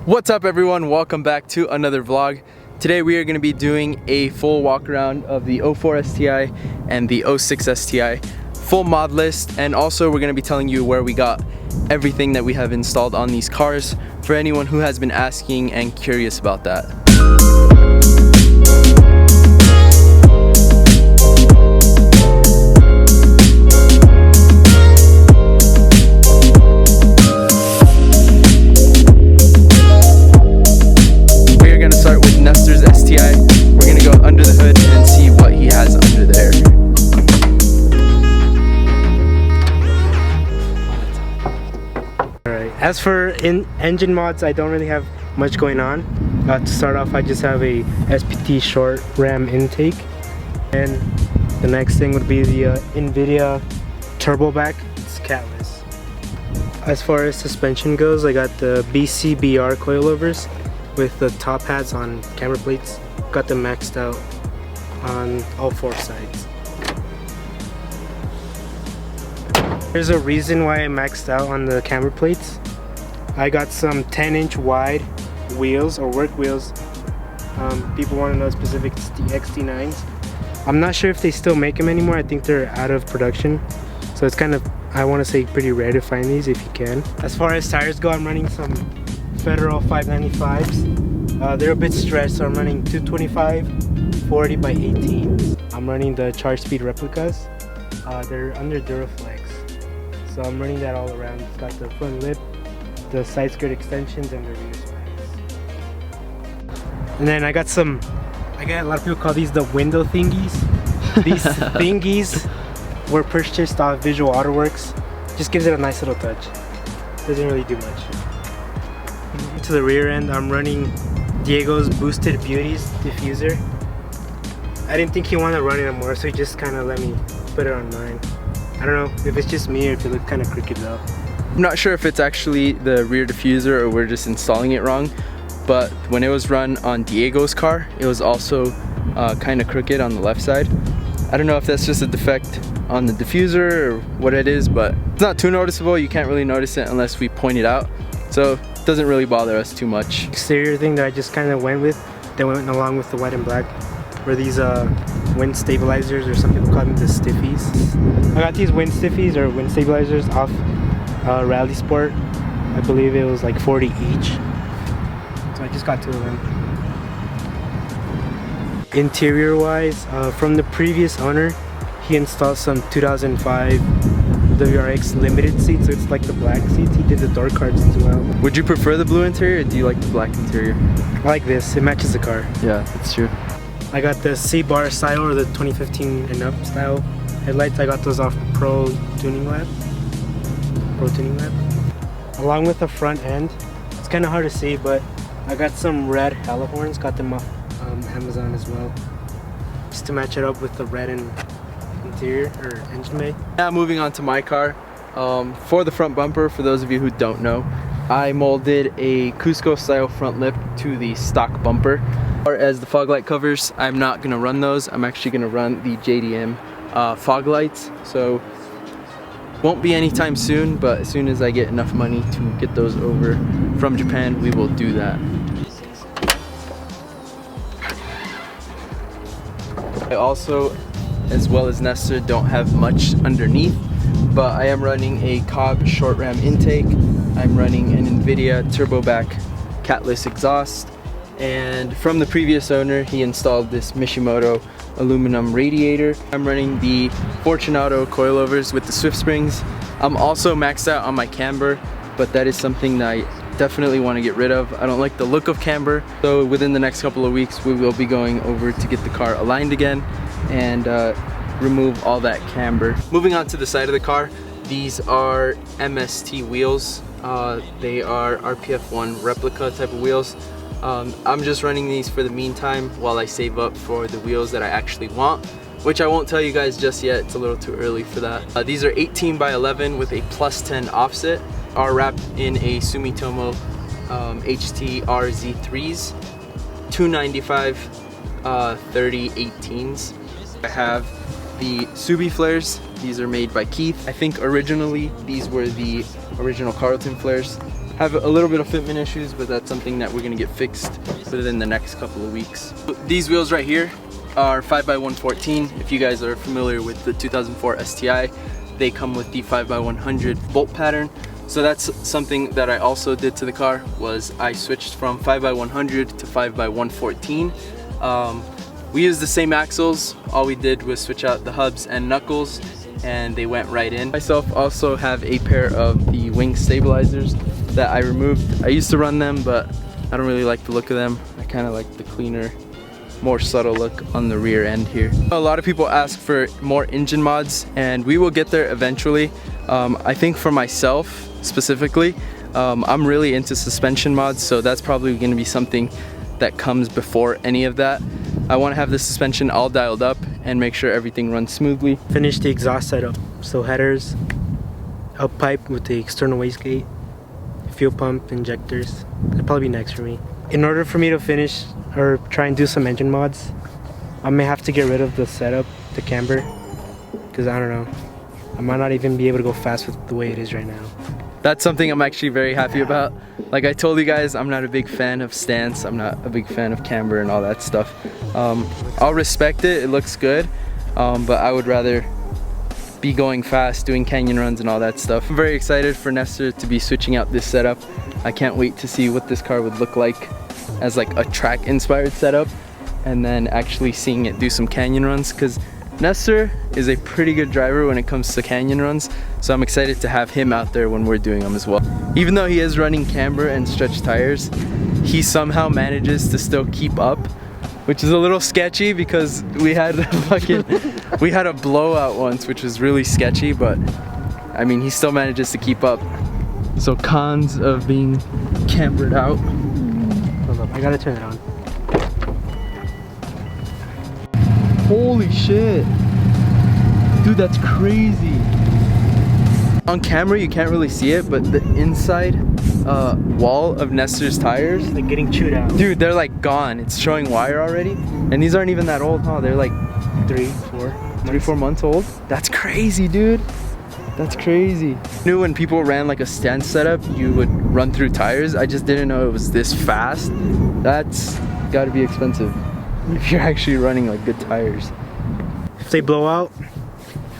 What's up everyone, welcome back to another vlog. Today we are going to be doing a full walk around of the 04 STI and the 06 STI, full mod list, and also we're going to be telling you where we got everything that we have installed on these cars for anyone who has been asking and curious about that. Start with Nestor's STI. We're gonna go under the hood and see what he has under there. Alright, as for engine mods, I don't really have much going on. To start off, I just have a SPT short ram intake, and the next thing would be the NVIDIA turbo back. It's catless. As far as suspension goes, I got the BCBR coilovers with the top hats on camber plates. Got them maxed out on all four sides. There's a reason why I maxed out on the camber plates. I got some 10-inch wide wheels or work wheels. People want to know specifics, the XT9s. I'm not sure if they still make them anymore. I think they're out of production. So it's kind of, I want to say, pretty rare to find these if you can. As far as tires go, I'm running some Federal 595s. They're a bit stretched, so I'm running 225 40 by 18. I'm running the Charge Speed replicas. They're under Duraflex, so I'm running that all around. It's got the front lip, the side skirt extensions, and the rear spacks. And then I got a lot of people call these the window thingies. These thingies were purchased off Visual AutoWorks. Just gives it a nice little touch. Doesn't really do much. To the rear end, I'm running Diego's Boosted Beauties diffuser. I didn't think he wanted to run it anymore, so he just kind of let me put it on mine. I don't know if it's just me or if it looked kind of crooked though. I'm not sure if it's actually the rear diffuser or we're just installing it wrong, but when it was run on Diego's car, it was also kind of crooked on the left side. I don't know if that's just a defect on the diffuser or what it is, but it's not too noticeable. You can't really notice it unless we point it out. So it doesn't really bother us too much. Exterior thing that I just kind of went with, that went along with the white and black, were these wind stabilizers, or some people call them the stiffies. I got these wind stiffies or wind stabilizers off Rally Sport. I believe it was like 40 each. So I just got two of them. Interior wise, from the previous owner, he installed some 2005 WRX limited seats, so it's like the black seats. He did the door cards as well. Would you prefer the blue interior or do you like the black interior? I like this, it matches the car. Yeah, that's true. I got the C-Bar style, or the 2015 and up style headlights. I got those off Pro Tuning Lab. Along with the front end, it's kind of hard to see, but I got some red halo horns. Got them off Amazon as well, just to match it up with the red and interior or engine bay. Now moving on to my car. For the front bumper, for those of you who don't know, I molded a Cusco style front lip to the stock bumper. As the fog light covers, I'm not going to run those. I'm actually going to run the JDM fog lights. So won't be anytime soon, but as soon as I get enough money to get those over from Japan, we will do that. I also, as well as Nestor, don't have much underneath, but I am running a Cobb short ram intake. I'm running an NVIDIA turboback catless exhaust, and from the previous owner, he installed this Mishimoto aluminum radiator. I'm running the Fortunato coilovers with the Swift springs. I'm also maxed out on my camber, but that is something that I definitely want to get rid of. I don't like the look of camber, so within the next couple of weeks we will be going over to get the car aligned again and remove all that camber. Moving on to the side of the car, these are MST wheels. They are RPF1 replica type of wheels. I'm just running these for the meantime while I save up for the wheels that I actually want, which I won't tell you guys just yet. It's a little too early for that. These are 18 by 11 with a +10 offset, are wrapped in a Sumitomo HT RZ3s, 295 30 18s. I have the Subi flares. These are made by Keith. I think originally these were the original Carlton flares. have a little bit of fitment issues, but that's something that we're gonna get fixed within the next couple of weeks. These wheels right here are 5x114. If you guys are familiar with the 2004 STI, they come with the 5x100 bolt pattern. So that's something that I also did to the car, was I switched from 5x100 to 5x114. We used the same axles. All we did was switch out the hubs and knuckles, and they went right in. Myself also have a pair of the wing stabilizers that I removed. I used to run them, but I don't really like the look of them. I kind of like the cleaner, more subtle look on the rear end here. A lot of people ask for more engine mods, and we will get there eventually. I think for myself specifically, I'm really into suspension mods, so that's probably going to be something that comes before any of that. I want to have the suspension all dialed up and make sure everything runs smoothly. Finish the exhaust setup. So headers, up pipe with the external wastegate, fuel pump, injectors. That'll probably be next for me. In order for me to finish or try and do some engine mods, I may have to get rid of the setup, the camber, because I don't know, I might not even be able to go fast with the way it is right now. That's something I'm actually very happy about. Like I told you guys, I'm not a big fan of stance. I'm not a big fan of camber and all that stuff. I'll respect it, it looks good, but I would rather be going fast, doing canyon runs and all that stuff. I'm very excited for Nestor to be switching out this setup. I can't wait to see what this car would look like as like a track inspired setup, and then actually seeing it do some canyon runs, because Nestor is a pretty good driver when it comes to canyon runs, so I'm excited to have him out there when we're doing them as well. Even though he is running camber and stretch tires, he somehow manages to still keep up, which is a little sketchy because we had a blowout once, which was really sketchy, but I mean, he still manages to keep up. So cons of being cambered out. Hold up, I gotta turn it on. Holy shit. Dude, that's crazy. On camera, you can't really see it, but the inside wall of Nestor's tires, They're getting chewed out. dude, they're like gone. It's showing wire already. And these aren't even that old, huh? They're like 3, 4 months old. That's crazy, dude. That's crazy. I knew when people ran like a stance setup, you would run through tires. I just didn't know it was this fast. That's gotta be expensive if you're actually running like good tires. If they blow out,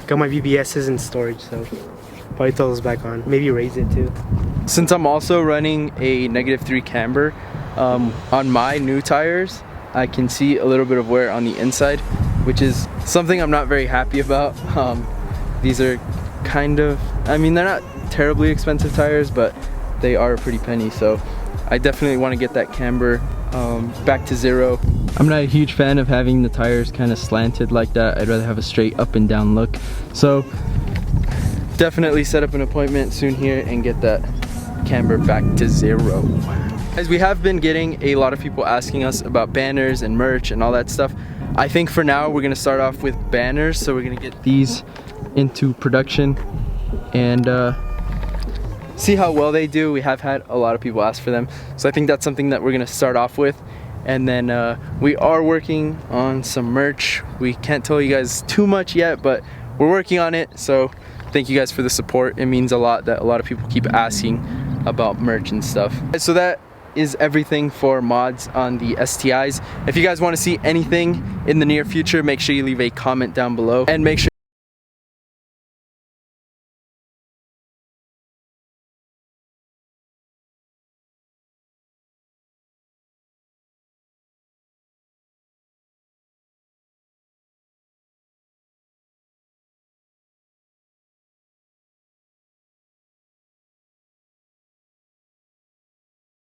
got my VBS's in storage, so probably throw those back on. Maybe raise it too. Since I'm also running a -3 camber, on my new tires, I can see a little bit of wear on the inside, which is something I'm not very happy about. These are kind of, I mean, they're not terribly expensive tires, but they are a pretty penny, so I definitely want to get that camber back to zero. I'm not a huge fan of having the tires kind of slanted like that. I'd rather have a straight up and down look. So definitely set up an appointment soon here and get that camber back to zero. As we have been getting a lot of people asking us about banners and merch and all that stuff, I think for now we're gonna start off with banners. So we're gonna get these into production and see how well they do. We have had a lot of people ask for them, so I think that's something that we're gonna start off with. And then we are working on some merch. We can't tell you guys too much yet, but we're working on it. So thank you guys for the support. It means a lot that a lot of people keep asking about merch and stuff. So that is everything for mods on the STIs. If you guys want to see anything in the near future, make sure you leave a comment down below, and make sure